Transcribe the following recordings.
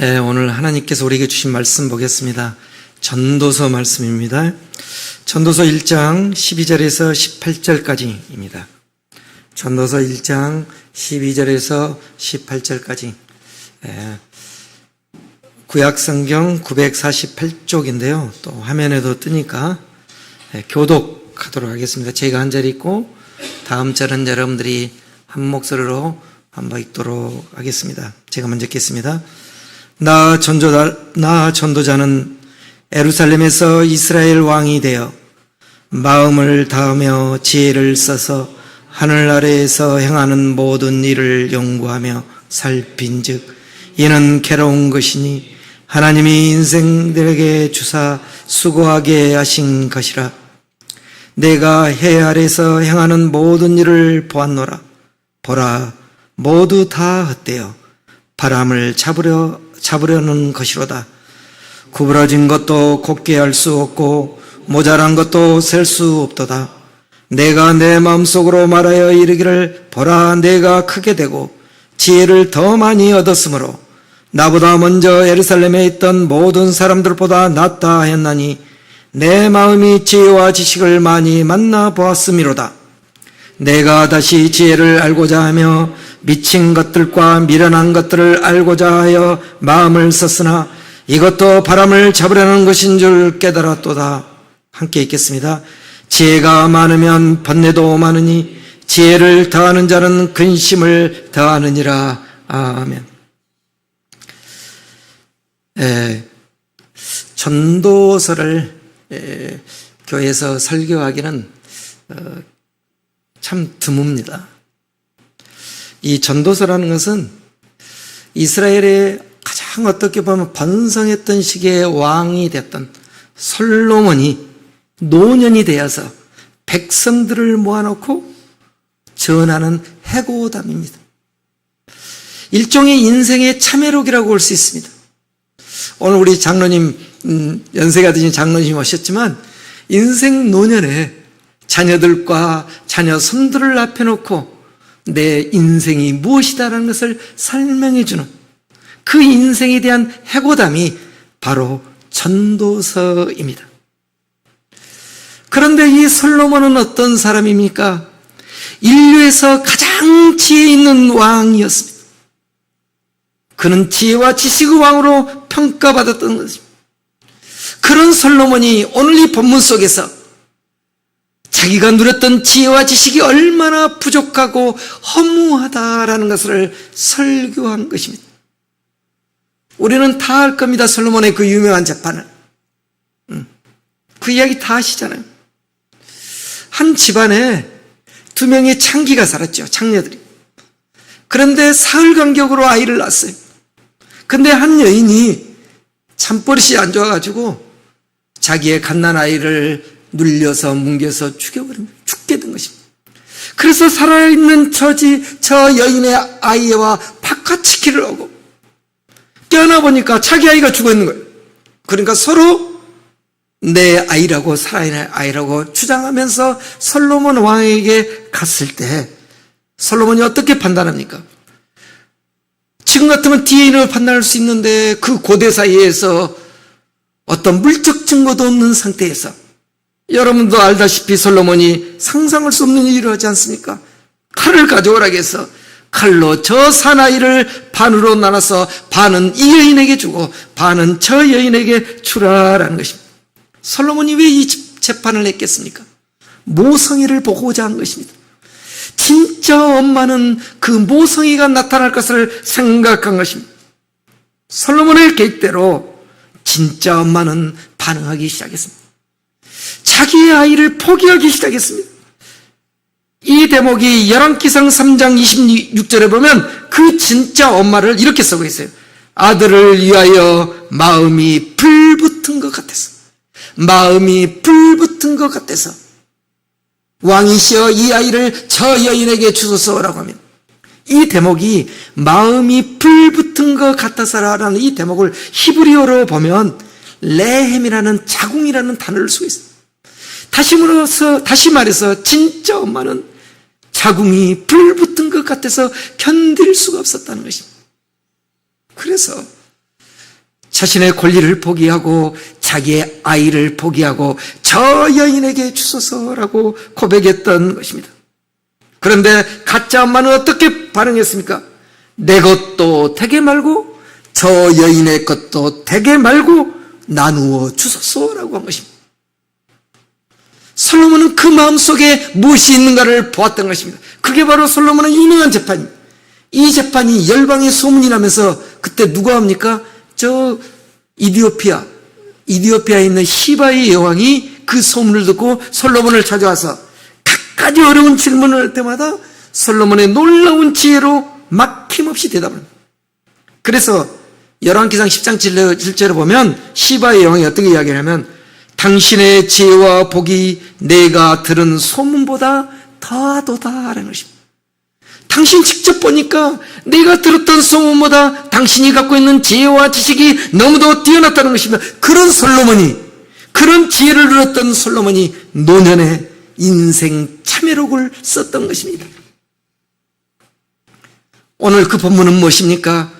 오늘 하나님께서 우리에게 주신 말씀 보겠습니다. 전도서 말씀입니다. 전도서 1장 12절에서 18절까지입니다. 전도서 1장 12절에서 18절까지. 구약성경 948쪽인데요. 또 화면에도 뜨니까 교독하도록 하겠습니다. 제가 한 절 읽고 다음 절은 여러분들이 한 목소리로 한번 읽도록 하겠습니다. 제가 먼저 읽겠습니다. 나 전도자는 예루살렘에서 이스라엘 왕이 되어 마음을 다하며 지혜를 써서 하늘 아래에서 행하는 모든 일을 연구하며 살핀즉 이는 괴로운 것이니 하나님이 인생들에게 주사 수고하게 하신 것이라. 내가 해 아래에서 행하는 모든 일을 보았노라. 보라, 모두 다 헛되어 바람을 잡으려는 것이로다. 구부러진 것도 곱게 할 수 없고 모자란 것도 셀 수 없도다. 내가 내 마음속으로 말하여 이르기를 보라, 내가 크게 되고 지혜를 더 많이 얻었으므로 나보다 먼저 예루살렘에 있던 모든 사람들보다 낫다 했나니 내 마음이 지혜와 지식을 많이 만나 보았음이로다. 내가 다시 지혜를 알고자 하며 미친 것들과 미련한 것들을 알고자 하여 마음을 썼으나 이것도 바람을 잡으려는 것인 줄 깨달았도다. 함께 읽겠습니다. 지혜가 많으면 번뇌도 많으니 지혜를 더하는 자는 근심을 더하느니라. 아멘. 전도서를 교회에서 설교하기는 참 드뭅니다. 이 전도서라는 것은 이스라엘의 가장 어떻게 보면 번성했던 시기의 왕이 됐던 솔로몬이 노년이 되어서 백성들을 모아놓고 전하는 해고담입니다. 일종의 인생의 참회록이라고 볼 수 있습니다. 오늘 우리 장로님, 연세가 드신 장로님 오셨지만 인생 노년에 자녀들과 자녀 손들을 앞에 놓고 내 인생이 무엇이다라는 것을 설명해주는 그 인생에 대한 해고담이 바로 전도서입니다. 그런데 이 솔로몬은 어떤 사람입니까? 인류에서 가장 지혜 있는 왕이었습니다. 그는 지혜와 지식의 왕으로 평가받았던 것입니다. 그런 솔로몬이 오늘 이 본문 속에서 자기가 누렸던 지혜와 지식이 얼마나 부족하고 허무하다라는 것을 설교한 것입니다. 우리는 다 알 겁니다. 솔로몬의 그 유명한 재판을. 그 이야기 다 아시잖아요. 한 집안에 2명의 창기가 살았죠. 창녀들이. 그런데 사흘 간격으로 아이를 낳았어요. 근데 한 여인이 참버릇이 안 좋아가지고 자기의 갓난 아이를 눌려서 뭉개서 죽여버립니다. 죽게 된 것입니다. 그래서 살아있는 저 여인의 아이와 바카치키를 하고 깨어나 보니까 자기 아이가 죽어 있는 거예요. 그러니까 서로 내 아이라고 살아있는 아이라고 주장하면서 솔로몬 왕에게 갔을 때 솔로몬이 어떻게 판단합니까? 지금 같으면 DNA로 판단할 수 있는데 그 고대 사이에서 어떤 물적 증거도 없는 상태에서 여러분도 알다시피 솔로몬이 상상할 수 없는 일을 하지 않습니까? 칼을 가져오라고 해서 칼로 저 사나이를 반으로 나눠서 반은 이 여인에게 주고 반은 저 여인에게 주라라는 것입니다. 솔로몬이 왜 이 재판을 했겠습니까? 모성애를 보고자 한 것입니다. 진짜 엄마는 그 모성애가 나타날 것을 생각한 것입니다. 솔로몬의 계획대로 진짜 엄마는 반응하기 시작했습니다. 자기의 아이를 포기하기 시작했습니다. 이 대목이 열왕기상 3장 26절에 보면 그 진짜 엄마를 이렇게 쓰고 있어요. 아들을 위하여 마음이 불붙은 것 같아서, 마음이 불붙은 것 같아서 왕이시여 이 아이를 저 여인에게 주소서라고 합니다. 이 대목이 마음이 불붙은 것 같아서라는 이 대목을 히브리어로 보면 레헴이라는 자궁이라는 단어를 쓰고 있습니다. 다시 말해서 진짜 엄마는 자궁이 불붙은 것 같아서 견딜 수가 없었다는 것입니다. 그래서 자신의 권리를 포기하고 자기의 아이를 포기하고 저 여인에게 주소서라고 고백했던 것입니다. 그런데 가짜 엄마는 어떻게 반응했습니까? 내 것도 되게 말고 저 여인의 것도 되게 말고 나누어 주소서라고 한 것입니다. 솔로몬은 그 마음속에 무엇이 있는가를 보았던 것입니다. 그게 바로 솔로몬의 유명한 재판입니다. 이 재판이 열방에 소문이 나면서 그때 누가 합니까? 저 이디오피아에 있는 시바의 여왕이 그 소문을 듣고 솔로몬을 찾아와서 갖가지 어려운 질문을 할 때마다 솔로몬의 놀라운 지혜로 막힘없이 대답을 합니다. 그래서 열왕기상 10장 7절에 보면 시바의 여왕이 어떻게 이야기하냐면 당신의 지혜와 복이 내가 들은 소문보다 더하도다라는 것입니다. 당신 직접 보니까 내가 들었던 소문보다 당신이 갖고 있는 지혜와 지식이 너무도 뛰어났다는 것입니다. 그런 솔로몬이, 그런 지혜를 누렸던 솔로몬이 노년에 인생 참회록을 썼던 것입니다. 오늘 그 본문은 무엇입니까?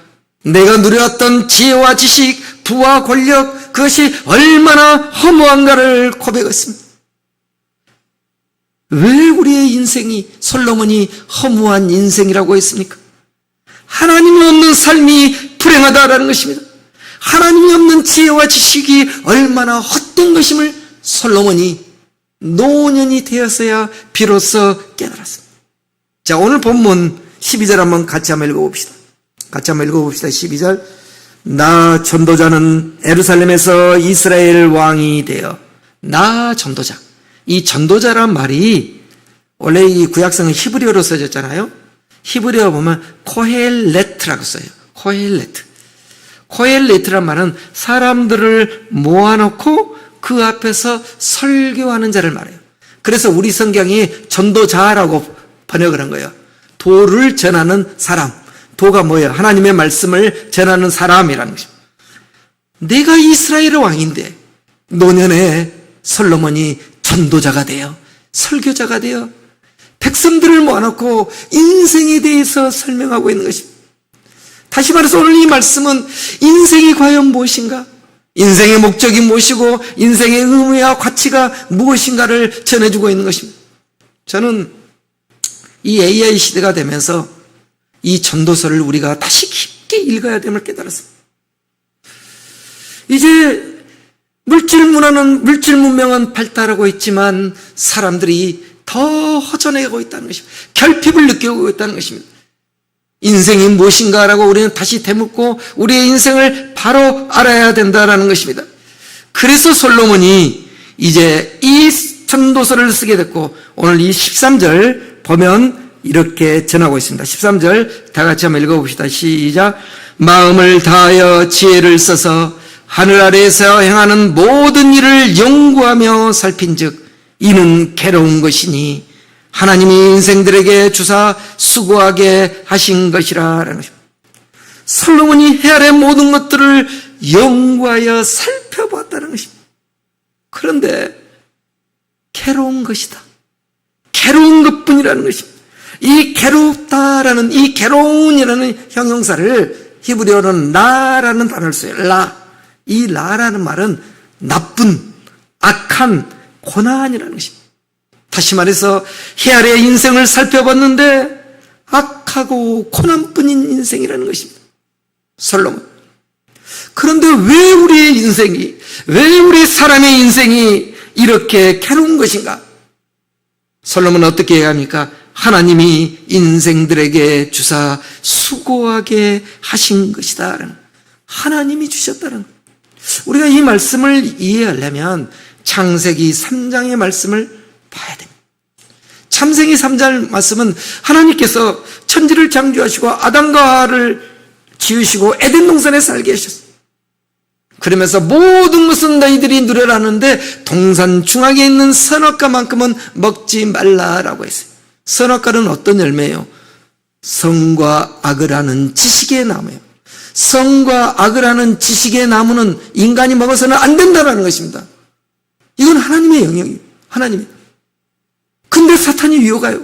내가 누려왔던 지혜와 지식, 부와 권력, 그것이 얼마나 허무한가를 고백했습니다. 왜 우리의 인생이, 솔로몬이 허무한 인생이라고 했습니까? 하나님이 없는 삶이 불행하다라는 것입니다. 하나님이 없는 지혜와 지식이 얼마나 헛된 것임을 솔로몬이 노년이 되어서야 비로소 깨달았습니다. 자, 오늘 본문 12절 한번 같이 한번 읽어봅시다. 12절. 나 전도자는 예루살렘에서 이스라엘 왕이 되어. 나 전도자. 이 전도자란 말이 원래 이 구약성은 히브리어로 써졌잖아요. 히브리어 보면 코헬레트라고 써요. 코헬레트란 말은 사람들을 모아놓고 그 앞에서 설교하는 자를 말해요. 그래서 우리 성경이 전도자라고 번역을 한 거예요. 도를 전하는 사람. 도가 뭐예요? 하나님의 말씀을 전하는 사람이라는 것입니다. 내가 이스라엘의 왕인데 노년에 솔로몬이 전도자가 되어 설교자가 되어 백성들을 모아놓고 인생에 대해서 설명하고 있는 것입니다. 다시 말해서 오늘 이 말씀은 인생이 과연 무엇인가? 인생의 목적이 무엇이고 인생의 의미와 가치가 무엇인가를 전해주고 있는 것입니다. 저는 이 AI 시대가 되면서 이 전도서를 우리가 다시 깊게 읽어야 됨을 깨달았습니다. 이제 물질 문명은 발달하고 있지만 사람들이 더 허전해가고 있다는 것입니다. 결핍을 느끼고 있다는 것입니다. 인생이 무엇인가라고 우리는 다시 되묻고 우리의 인생을 바로 알아야 된다는 것입니다. 그래서 솔로몬이 이제 이 전도서를 쓰게 됐고 오늘 이 13절 보면 이렇게 전하고 있습니다. 13절 다 같이 한번 읽어봅시다. 시작. 마음을 다하여 지혜를 써서 하늘 아래에서 행하는 모든 일을 연구하며 살핀즉 이는 괴로운 것이니 하나님이 인생들에게 주사 수고하게 하신 것이라는 것입니다. 솔로몬이 헤아린 모든 것들을 연구하여 살펴보았다는 것입니다. 그런데 괴로운 것이다. 괴로운 것뿐이라는 것입니다. 이 괴롭다라는 이 괴로운이라는 형용사를 히브리어로는 라라는 단어를 써요. 이 라라는 말은 나쁜, 악한, 고난이라는 것입니다. 다시 말해서 헤아려 인생을 살펴봤는데 악하고 고난뿐인 인생이라는 것입니다. 솔로몬. 그런데 왜 우리의 인생이, 왜 우리 사람의 인생이 이렇게 괴로운 것인가? 솔로몬은 어떻게 해야 합니까? 하나님이 인생들에게 주사 수고하게 하신 것이다. 하나님이 주셨다는 것. 우리가 이 말씀을 이해하려면 창세기 3장의 말씀을 봐야 됩니다. 창세기 3장 말씀은 하나님께서 천지를 창조하시고 아담과 하와를 지으시고 에덴 동산에 살게 하셨어요. 그러면서 모든 것은 너희들이 누려라는데 동산 중앙에 있는 선악과만큼은 먹지 말라라고 했어요. 선악과는 어떤 열매예요? 선과 악을 아는 지식의 나무예요. 선과 악을 아는 지식의 나무는 인간이 먹어서는 안 된다는 것입니다. 이건 하나님의 영역이에요. 하나님의. 근데 사탄이 유혹해요.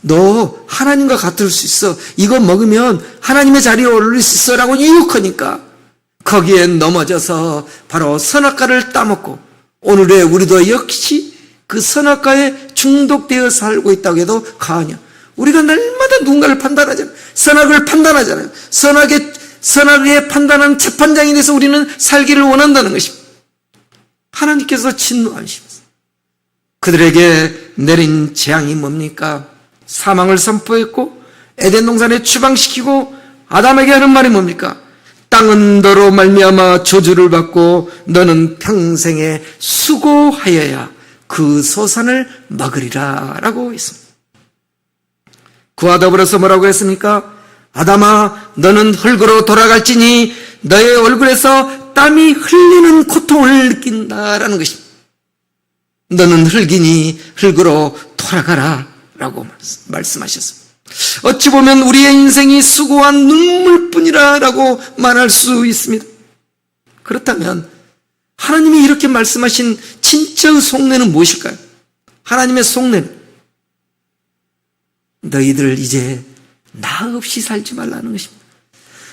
너 하나님과 같을 수 있어. 이거 먹으면 하나님의 자리에 오를 수 있어 라고 유혹하니까 거기에 넘어져서 바로 선악과를 따먹고 오늘의 우리도 역시 그 선악과에 중독되어 살고 있다고 해도 과언이야. 우리가 날마다 누군가를 판단하잖아요. 선악을 판단하잖아요. 선악에 판단한 재판장이 돼서 우리는 살기를 원한다는 것입니다. 하나님께서 진노하십니다. 그들에게 내린 재앙이 뭡니까? 사망을 선포했고 에덴 동산에 추방시키고 아담에게 하는 말이 뭡니까? 땅은 너로 말미암아 저주를 받고 너는 평생에 수고하여야 그 소산을 먹으리라 라고 했습니다. 그와 더불어서 뭐라고 했습니까? 아담아 너는 흙으로 돌아갈지니 너의 얼굴에서 땀이 흘리는 고통을 느낀다라는 것입니다. 너는 흙이니 흙으로 돌아가라 라고 말씀하셨습니다. 어찌 보면 우리의 인생이 수고한 눈물뿐이라 라고 말할 수 있습니다. 그렇다면 하나님이 이렇게 말씀하신 진짜의 속내는 무엇일까요? 하나님의 속내는 너희들 이제 나 없이 살지 말라는 것입니다.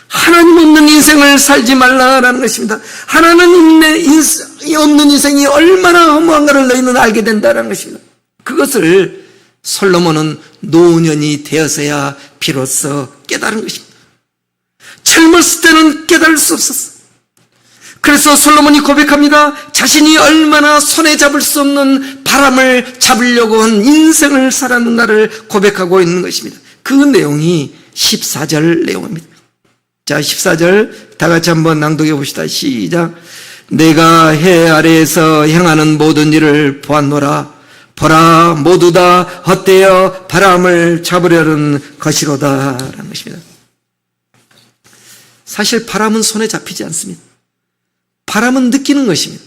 하나님 없는 인생을 살지 말라라는 것입니다. 하나님 없는 인생이 얼마나 허무한가를 너희는 알게 된다는 것입니다. 그것을 솔로몬은 노년이 되어서야 비로소 깨달은 것입니다. 젊었을 때는 깨달을 수 없었어. 그래서 솔로몬이 고백합니다. 자신이 얼마나 손에 잡을 수 없는 바람을 잡으려고 한 인생을 살았는가를 고백하고 있는 것입니다. 그 내용이 14절 내용입니다. 자, 14절 다 같이 한번 낭독해 봅시다. 시작. 내가 해 아래에서 행하는 모든 일을 보았노라. 보라, 모두 다 헛되어 바람을 잡으려는 것이로다 라는 것입니다. 사실 바람은 손에 잡히지 않습니다. 바람은 느끼는 것입니다.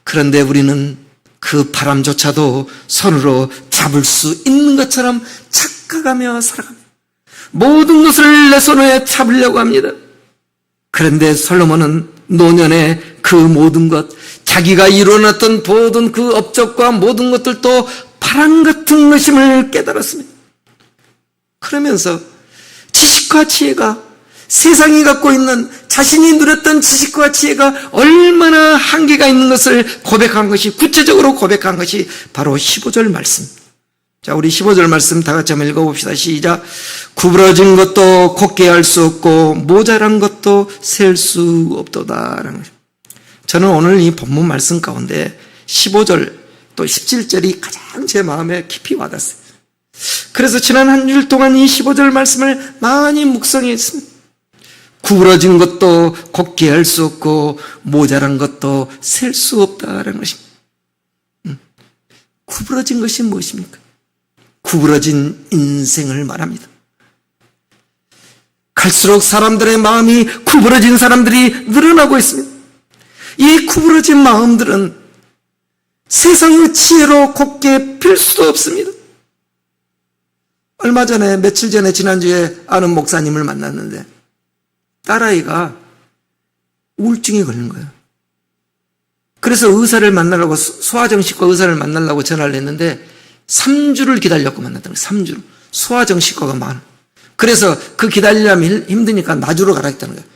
그런데 우리는 그 바람조차도 손으로 잡을 수 있는 것처럼 착각하며 살아갑니다. 모든 것을 내 손에 잡으려고 합니다. 그런데 솔로몬은 노년에 그 모든 것, 자기가 이뤄놨던 모든 그 업적과 모든 것들도 바람 같은 것임을 깨달았습니다. 그러면서 지식과 지혜가 세상이 갖고 있는 자신이 누렸던 지식과 지혜가 얼마나 한계가 있는 것을 고백한 것이, 구체적으로 고백한 것이 바로 15절 말씀. 자, 우리 15절 말씀 다 같이 한번 읽어봅시다. 시작. 구부러진 것도 곱게 할 수 없고 모자란 것도 셀 수 없도다. 저는 오늘 이 본문 말씀 가운데 15절 또 17절이 가장 제 마음에 깊이 와닿았어요. 그래서 지난 한 주일 동안 이 15절 말씀을 많이 묵상했습니다. 구부러진 것도 곱게 할 수 없고 모자란 것도 셀 수 없다라는 것입니다. 구부러진 것이 무엇입니까? 구부러진 인생을 말합니다. 갈수록 사람들의 마음이 구부러진 사람들이 늘어나고 있습니다. 이 구부러진 마음들은 세상의 지혜로 곱게 필 수도 없습니다. 얼마 전에, 며칠 전에, 지난주에 아는 목사님을 만났는데 딸아이가 우울증이 걸린 거예요. 그래서 의사를 만나려고, 소아정신과 의사를 만나려고 전화를 했는데 3주를 기다렸고 만났다는 거예요. 3주를. 소아정신과가 많아. 그래서 그 기다리려면 힘드니까 나주로 가라 했다는 거예요.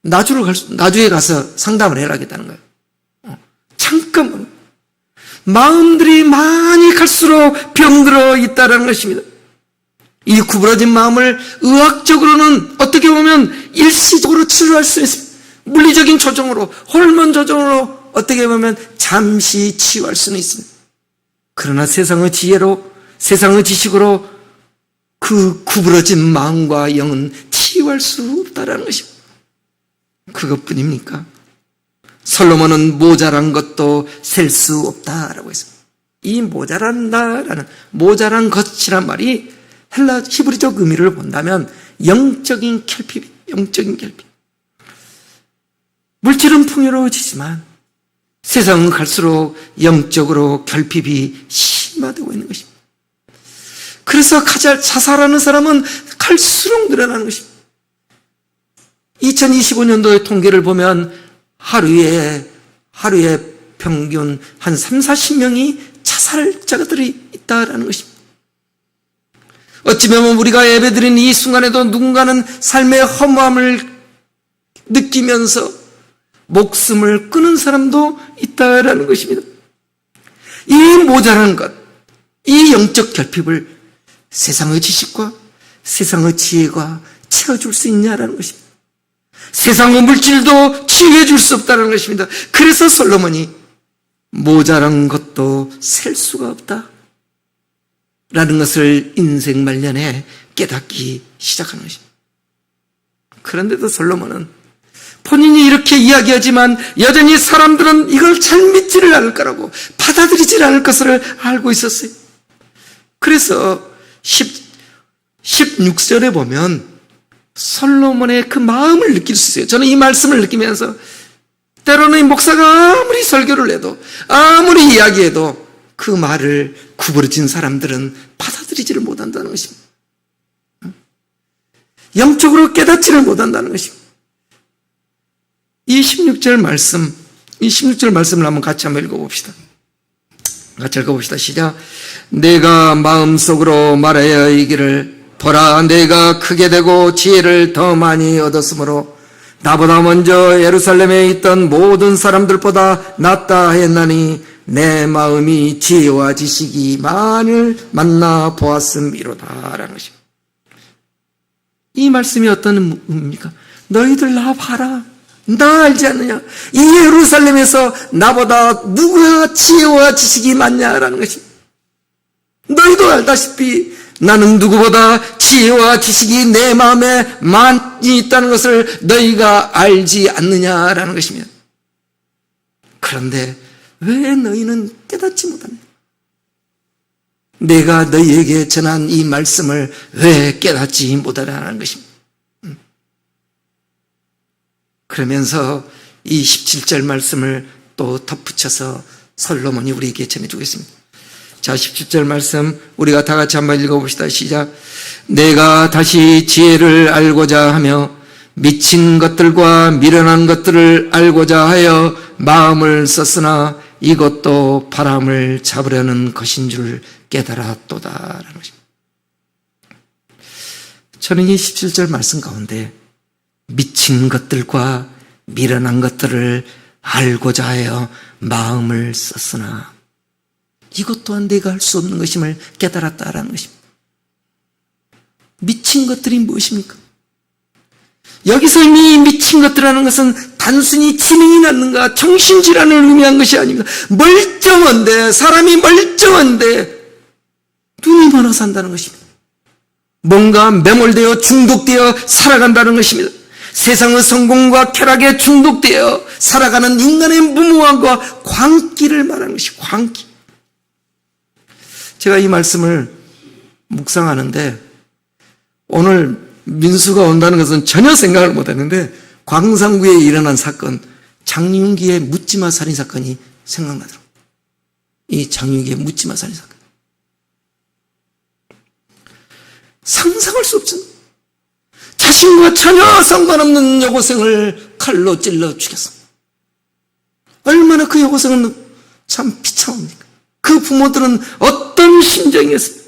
나주에 가서 상담을 해라 했다는 거예요. 잠깐만. 마음들이 많이 갈수록 병들어 있다는 것입니다. 이 구부러진 마음을 의학적으로는 어떻게 보면 일시적으로 치료할 수 있습니다. 물리적인 조정으로, 호르몬 조정으로 어떻게 보면 잠시 치유할 수는 있습니다. 그러나 세상의 지혜로, 세상의 지식으로 그 구부러진 마음과 영은 치유할 수 없다는 것입니다. 그것뿐입니까? 솔로몬은 모자란 것도 셀 수 없다라고 했습니다. 이 모자란다라는, 모자란 것이란 말이 헬라 히브리적 의미를 본다면 영적인 결핍, 영적인 결핍. 물질은 풍요로워지지만 세상은 갈수록 영적으로 결핍이 심화되고 있는 것입니다. 그래서 자살하는 사람은 갈수록 늘어나는 것입니다. 2025년도의 통계를 보면 하루에 평균 한 30-40명이 자살자들이 있다라는 것입니다. 어찌 보면 우리가 예배드린 이 순간에도 누군가는 삶의 허무함을 느끼면서 목숨을 끊은 사람도 있다라는 것입니다. 이 모자란 것, 이 영적 결핍을 세상의 지식과 세상의 지혜가 채워줄 수 있냐라는 것입니다. 세상의 물질도 치유해 줄 수 없다는 것입니다. 그래서 솔로몬이 모자란 것도 셀 수가 없다 라는 것을 인생 말년에 깨닫기 시작하는 것입니다. 그런데도 솔로몬은 본인이 이렇게 이야기하지만 여전히 사람들은 이걸 잘 믿지를 않을 거라고, 받아들이질 않을 것을 알고 있었어요. 그래서 16절에 보면 솔로몬의 그 마음을 느낄 수 있어요. 저는 이 말씀을 느끼면서 때로는 이 목사가 아무리 설교를 해도, 아무리 이야기해도 그 말을 구부러진 사람들은 받아들이지를 못한다는 것입니다. 영적으로 깨닫지를 못한다는 것입니다. 이 16절 말씀을 한번 같이 한번 읽어봅시다. 같이 읽어봅시다. 시작. 내가 마음속으로 말하여 이기를, 보라, 내가 크게 되고 지혜를 더 많이 얻었으므로 나보다 먼저 예루살렘에 있던 모든 사람들보다 낫다 했나니 내 마음이 지혜와 지식이 만일 만나 보았음이로다 라는 것입니다. 이 말씀이 어떤 의미입니까? 너희들 나 봐라, 나 알지 않느냐? 이 예루살렘에서 나보다 누가 지혜와 지식이 많냐라는 것입니다. 너희도 알다시피 나는 누구보다 지혜와 지식이 내 마음에 많이 있다는 것을 너희가 알지 않느냐라는 것입니다. 그런데 왜 너희는 깨닫지 못하냐? 내가 너희에게 전한 이 말씀을 왜 깨닫지 못하냐는 것입니다. 그러면서 이 17절 말씀을 또 덧붙여서 솔로몬이 우리에게 전해주고 있습니다. 자, 17절 말씀 우리가 다 같이 한번 읽어봅시다. 시작. 내가 다시 지혜를 알고자 하며 미친 것들과 미련한 것들을 알고자 하여 마음을 썼으나 이것도 바람을 잡으려는 것인 줄 깨달았도다라는 것입니다. 저는 이 17절 말씀 가운데 미친 것들과 미련한 것들을 알고자 하여 마음을 썼으나 이것 또한 내가 할 수 없는 것임을 깨달았다라는 것입니다. 미친 것들이 무엇입니까? 여기서 이미 미친 것들이라는 것은 단순히 지능이 낮는가, 정신질환을 의미한 것이 아닙니다. 멀쩡한데, 사람이 멀쩡한데 눈이 멀어서 한다는 것입니다. 뭔가 매몰되어 중독되어 살아간다는 것입니다. 세상의 성공과 쾌락에 중독되어 살아가는 인간의 무모함과 광기를 말하는 것이 광기. 제가 이 말씀을 묵상하는데 오늘 민수가 온다는 것은 전혀 생각을 못했는데 광산구에 일어난 사건, 장윤기의 묻지마 살인 사건이 생각나더라고요. 이 장윤기의 묻지마 살인 사건. 상상할 수 없잖아요. 자신과 전혀 상관없는 여고생을 칼로 찔러 죽였습니다. 얼마나 그 여고생은 참 비참합니까? 그 부모들은 어떤 심정이었습니까?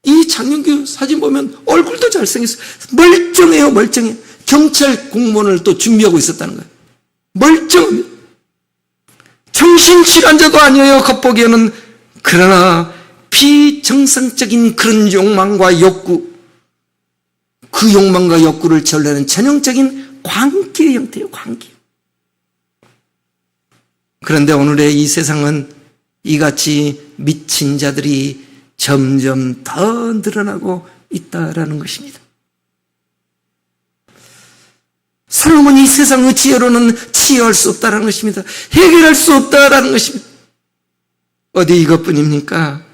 이 장윤규 사진 보면 얼굴도 잘생겼어요. 멀쩡해요, 멀쩡해. 경찰 공무원을 또 준비하고 있었다는 거예요. 멀쩡합니다. 정신질환자도 아니에요, 겉보기에는. 그러나 비정상적인 그런 욕망과 욕구, 그 욕망과 욕구를 절내는 전형적인 광기의 형태예요, 광기. 그런데 오늘의 이 세상은 이같이 미친 자들이 점점 더 늘어나고 있다라는 것입니다. 솔로몬이 이 세상의 지혜로는 치유할 수 없다라는 것입니다. 해결할 수 없다라는 것입니다. 어디 이것뿐입니까?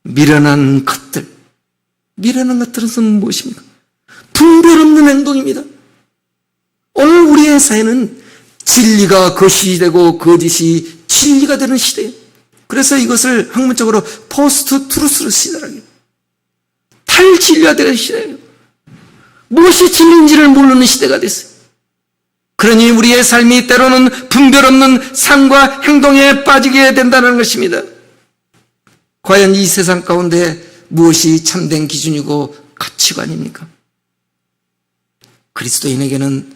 미련한 것들. 미련한 것들은 무엇입니까? 분별 없는 행동입니다. 오늘 우리의 사회는 진리가 거짓이 되고 거짓이 진리가 되는 시대예요. 그래서 이것을 학문적으로 포스트 트루스로 시대라고요. 탈진리화되는 시대예요. 무엇이 진리인지를 모르는 시대가 됐어요. 그러니 우리의 삶이 때로는 분별 없는 삶과 행동에 빠지게 된다는 것입니다. 과연 이 세상 가운데 무엇이 참된 기준이고 가치관입니까? 그리스도인에게는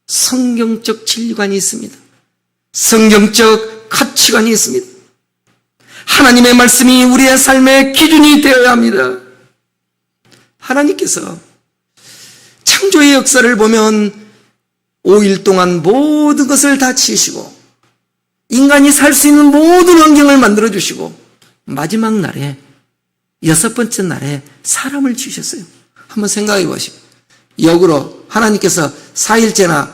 성경적 진리관이 있습니다. 성경적 가치관이 있습니다. 하나님의 말씀이 우리의 삶의 기준이 되어야 합니다. 하나님께서 창조의 역사를 보면 5일 동안 모든 것을 다 지으시고 인간이 살 수 있는 모든 환경을 만들어주시고 마지막 날에 6번째 날에 사람을 지으셨어요. 한번 생각해 보시고 역으로 하나님께서 4일째나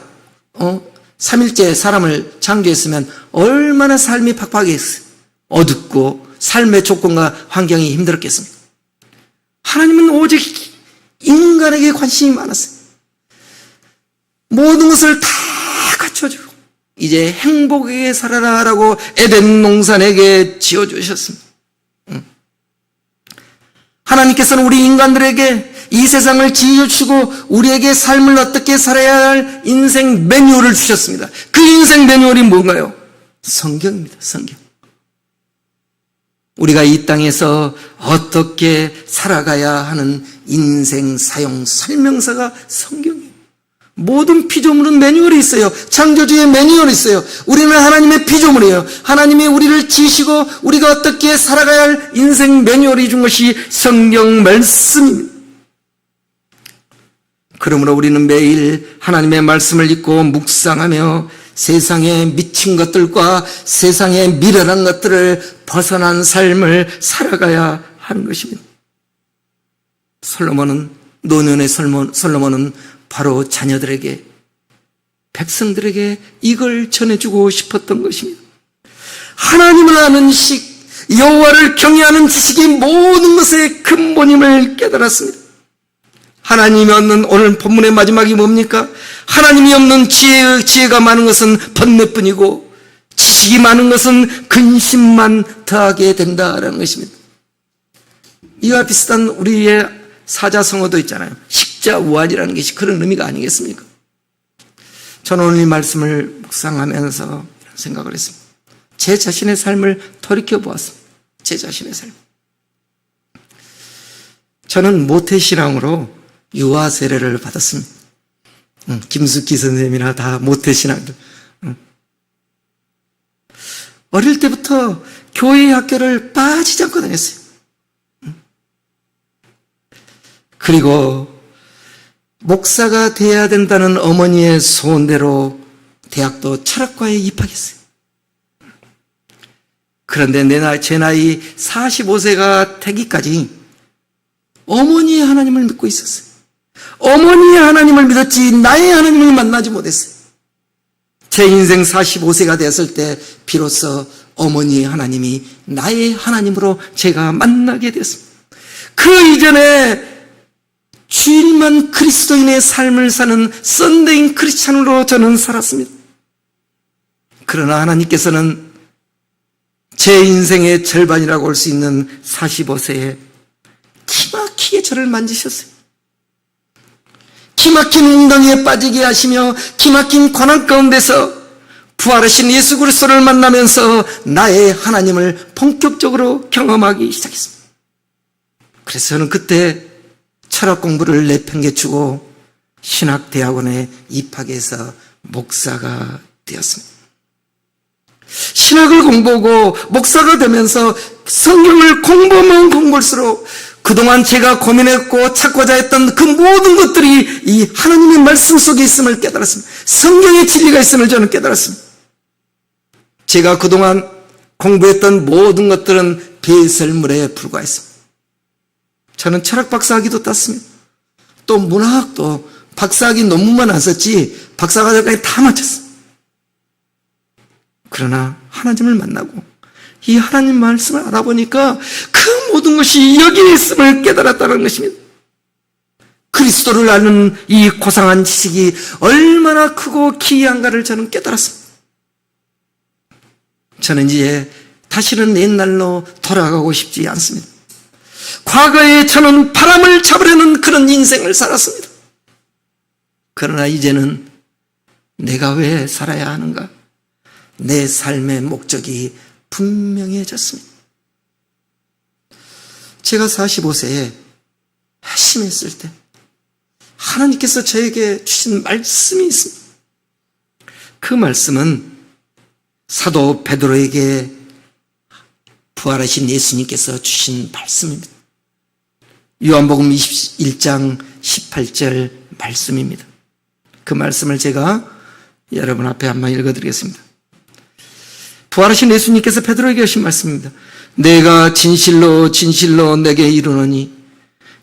3일째 사람을 창조했으면 얼마나 삶이 팍팍했어요. 어둡고 삶의 조건과 환경이 힘들었겠습니까? 하나님은 오직 인간에게 관심이 많았어요. 모든 것을 다 갖춰주고 이제 행복하게 살아라라고 에덴 농산에게 지어주셨습니다. 하나님께서는 우리 인간들에게 이 세상을 지어주시고 우리에게 삶을 어떻게 살아야 할 인생 매뉴얼을 주셨습니다. 그 인생 매뉴얼이 뭔가요? 성경입니다. 성경. 우리가 이 땅에서 어떻게 살아가야 하는 인생 사용 설명서가 성경이에요. 모든 피조물은 매뉴얼이 있어요. 창조주의 매뉴얼이 있어요. 우리는 하나님의 피조물이에요. 하나님이 우리를 지으시고 우리가 어떻게 살아가야 할 인생 매뉴얼이 준 것이 성경 말씀입니다. 그러므로 우리는 매일 하나님의 말씀을 읽고 묵상하며 세상에 미친 것들과 세상에 미련한 것들을 벗어난 삶을 살아가야 하는 것입니다. 노년의 솔로몬은 바로 자녀들에게, 백성들에게 이걸 전해주고 싶었던 것입니다. 하나님을 아는 식, 여호와를 경외하는 지식이 모든 것의 근본임을 깨달았습니다. 하나님이 없는 오늘 본문의 마지막이 뭡니까? 하나님이 없는 지혜가 많은 것은 번뇌뿐이고 지식이 많은 것은 근심만 더하게 된다라는 것입니다. 이와 비슷한 우리의 사자성어도 있잖아요. 식자우환이라는 것이 그런 의미가 아니겠습니까? 저는 오늘 이 말씀을 묵상하면서 이런 생각을 했습니다. 제 자신의 삶을 돌이켜보았습니다. 제 자신의 삶. 저는 모태신앙으로 유아 세례를 받았습니다. 김숙기 선생님이나 다 모태신앙들. 어릴 때부터 교회 학교를 빠지지 않고 다녔어요. 그리고 목사가 돼야 된다는 어머니의 소원대로 대학도 철학과에 입학했어요. 그런데 제 나이 45세가 되기까지 어머니의 하나님을 믿고 있었어요. 어머니의 하나님을 믿었지 나의 하나님을 만나지 못했어요. 제 인생 45세가 되었을 때 비로소 어머니의 하나님이 나의 하나님으로 제가 만나게 되었습니다. 그 이전에 주일만 그리스도인의 삶을 사는 썬데이 크리스찬으로 저는 살았습니다. 그러나 하나님께서는 제 인생의 절반이라고 할 수 있는 45세에 기막히게 저를 만지셨어요. 기막힌 웅덩이에 빠지게 하시며 기막힌 고난 가운데서 부활하신 예수 그리스도를 만나면서 나의 하나님을 본격적으로 경험하기 시작했습니다. 그래서 저는 그때 철학 공부를 내팽개치고 신학대학원에 입학해서 목사가 되었습니다. 신학을 공부하고 목사가 되면서 성경을 공부하면 공부할수록 그동안 제가 고민했고 찾고자 했던 그 모든 것들이 이 하나님의 말씀 속에 있음을 깨달았습니다. 성경의 진리가 있음을 저는 깨달았습니다. 제가 그동안 공부했던 모든 것들은 배설물에 불과했습니다. 저는 철학 박사학위도 땄습니다. 또 문화학도 박사학위 논문만 안 썼지 박사과정까지 다 마쳤습니다. 그러나 하나님을 만나고 이 하나님 말씀을 알아보니까 그 모든 것이 여기에 있음을 깨달았다는 것입니다. 그리스도를 아는 이 고상한 지식이 얼마나 크고 기이한가를 저는 깨달았습니다. 저는 이제 다시는 옛날로 돌아가고 싶지 않습니다. 과거에 저는 바람을 잡으려는 그런 인생을 살았습니다. 그러나 이제는 내가 왜 살아야 하는가? 내 삶의 목적이 분명해졌습니다. 제가 45세에 핵심했을 때 하나님께서 저에게 주신 말씀이 있습니다. 그 말씀은 사도 베드로에게 부활하신 예수님께서 주신 말씀입니다. 요한복음 21장 18절 말씀입니다. 그 말씀을 제가 여러분 앞에 한번 읽어드리겠습니다. 부활하신 예수님께서 베드로에게 하신 말씀입니다. 내가 진실로 진실로 내게 이르노니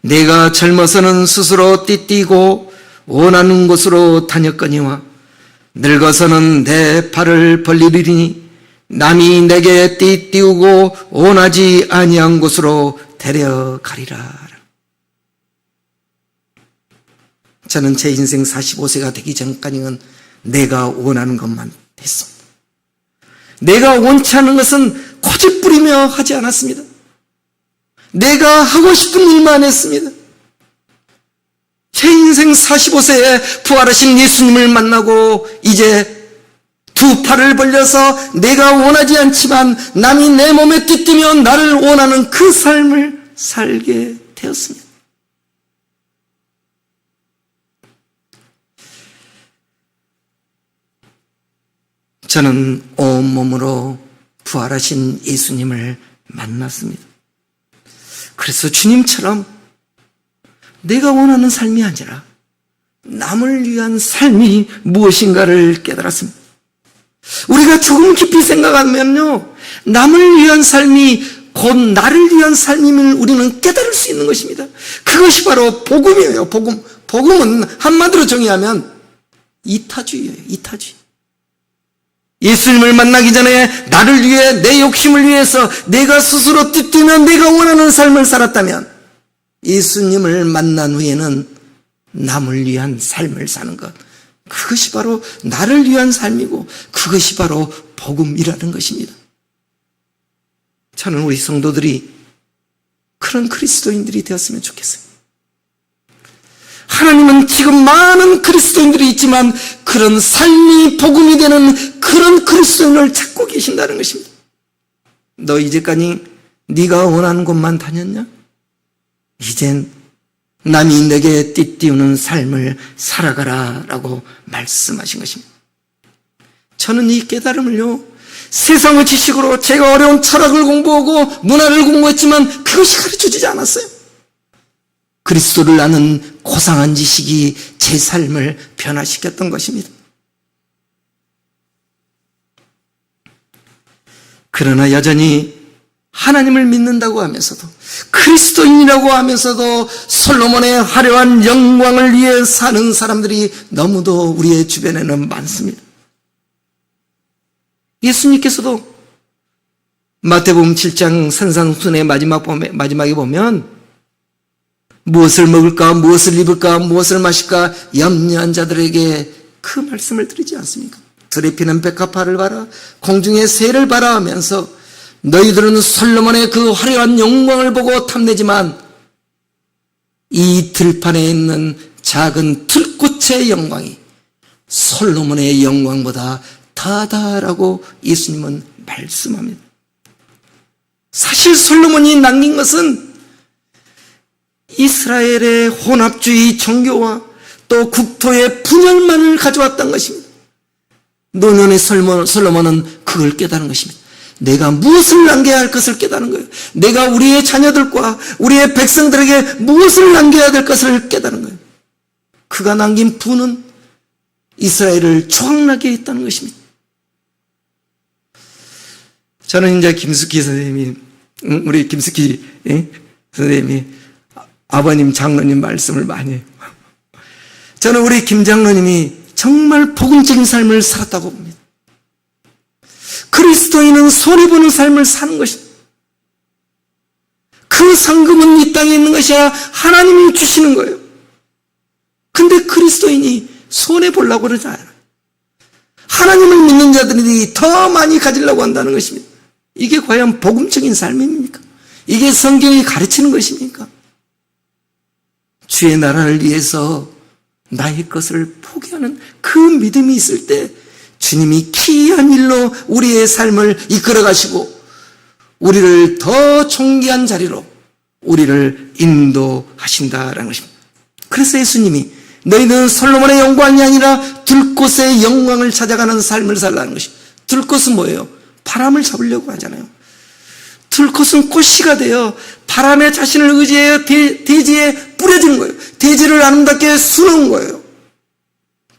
내가 젊어서는 스스로 띠띠고 원하는 곳으로 다녔거니와 늙어서는 내 발을 벌리리니 남이 내게 띠띠우고 원하지 아니한 곳으로 데려가리라. 저는 제 인생 45세가 되기 전까지는 내가 원하는 것만 했습니다. 내가 원치 않은 것은 고집부리며 하지 않았습니다. 내가 하고 싶은 일만 했습니다. 제 인생 45세에 부활하신 예수님을 만나고 이제 두 팔을 벌려서 내가 원하지 않지만 남이 내 몸에 띠띠며 나를 원하는 그 삶을 살게 되었습니다. 저는 온몸으로 부활하신 예수님을 만났습니다. 그래서 주님처럼 내가 원하는 삶이 아니라 남을 위한 삶이 무엇인가를 깨달았습니다. 우리가 조금 깊이 생각하면요, 남을 위한 삶이 곧 나를 위한 삶임을 우리는 깨달을 수 있는 것입니다. 그것이 바로 복음이에요. 복음은 한마디로 정의하면 이타주의예요. 이타주의. 예수님을 만나기 전에 나를 위해, 내 욕심을 위해서 내가 스스로 띠띠며 내가 원하는 삶을 살았다면 예수님을 만난 후에는 남을 위한 삶을 사는 것, 그것이 바로 나를 위한 삶이고 그것이 바로 복음이라는 것입니다. 저는 우리 성도들이 그런 그리스도인들이 되었으면 좋겠어요. 하나님은 지금 많은 그리스도인들이 있지만 그런 삶이 복음이 되는 그런 그리스도인을 찾고 계신다는 것입니다. 너 이제까지 네가 원하는 곳만 다녔냐? 이젠 남이 내게 띠띠우는 삶을 살아가라 라고 말씀하신 것입니다. 저는 이 깨달음을요, 세상의 지식으로 제가 어려운 철학을 공부하고 문화를 공부했지만 그것이 가르쳐주지 않았어요. 그리스도를 아는 고상한 지식이 제 삶을 변화시켰던 것입니다. 그러나 여전히 하나님을 믿는다고 하면서도 그리스도인이라고 하면서도 솔로몬의 화려한 영광을 위해 사는 사람들이 너무도 우리의 주변에는 많습니다. 예수님께서도 마태복음 7장 산상순의 마지막에 보면 무엇을 먹을까, 무엇을 입을까, 무엇을 마실까 염려한 자들에게 그 말씀을 드리지 않습니까? 들에 피는 백합화를 봐라, 공중의 새를 봐라 하면서 너희들은 솔로몬의 그 화려한 영광을 보고 탐내지만 이 들판에 있는 작은 들꽃의 영광이 솔로몬의 영광보다 다다라고 예수님은 말씀합니다. 사실 솔로몬이 남긴 것은 이스라엘의 혼합주의 종교와 또 국토의 분열만을 가져왔던 것입니다. 노년의 솔로몬은 그걸 깨달은 것입니다. 내가 무엇을 남겨야 할 것을 깨달은 거예요. 내가 우리의 자녀들과 우리의 백성들에게 무엇을 남겨야 될 것을 깨달은 거예요. 그가 남긴 부는 이스라엘을 초학나게 했다는 것입니다. 저는 이제 김숙희 선생님이, 우리 김숙희 선생님이 아버님, 장로님 말씀을 많이 해요. 저는 우리 김 장로님이 정말 복음적인 삶을 살았다고 봅니다. 그리스도인은 손해보는 삶을 사는 것입니다. 그 상급은 이 땅에 있는 것이 아니라 하나님이 주시는 거예요. 근데 그리스도인이 손해보려고 그러지 않아요. 하나님을 믿는 자들이 더 많이 가지려고 한다는 것입니다. 이게 과연 복음적인 삶입니까? 이게 성경이 가르치는 것입니까? 주의 나라를 위해서 나의 것을 포기하는 그 믿음이 있을 때 주님이 기이한 일로 우리의 삶을 이끌어 가시고 우리를 더 존귀한 자리로 우리를 인도하신다라는 것입니다. 그래서 예수님이 너희는 솔로몬의 영광이 아니라 들꽃의 영광을 찾아가는 삶을 살라는 것이. 들꽃은 뭐예요? 바람을 잡으려고 하잖아요. 들꽃은 꽃씨가 되어 바람에 자신을 의지해 대지에 뿌려주는 거예요. 대지를 아름답게 수놓은 거예요.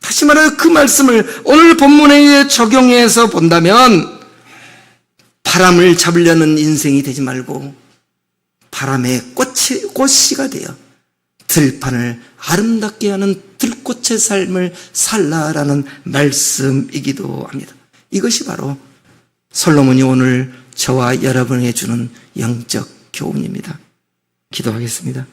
다시 말하여 그 말씀을 오늘 본문에 적용해서 본다면 바람을 잡으려는 인생이 되지 말고 바람의 꽃씨가 되어 들판을 아름답게 하는 들꽃의 삶을 살라라는 말씀이기도 합니다. 이것이 바로 솔로몬이 오늘 저와 여러분에게 주는 영적 교훈입니다. 기도하겠습니다.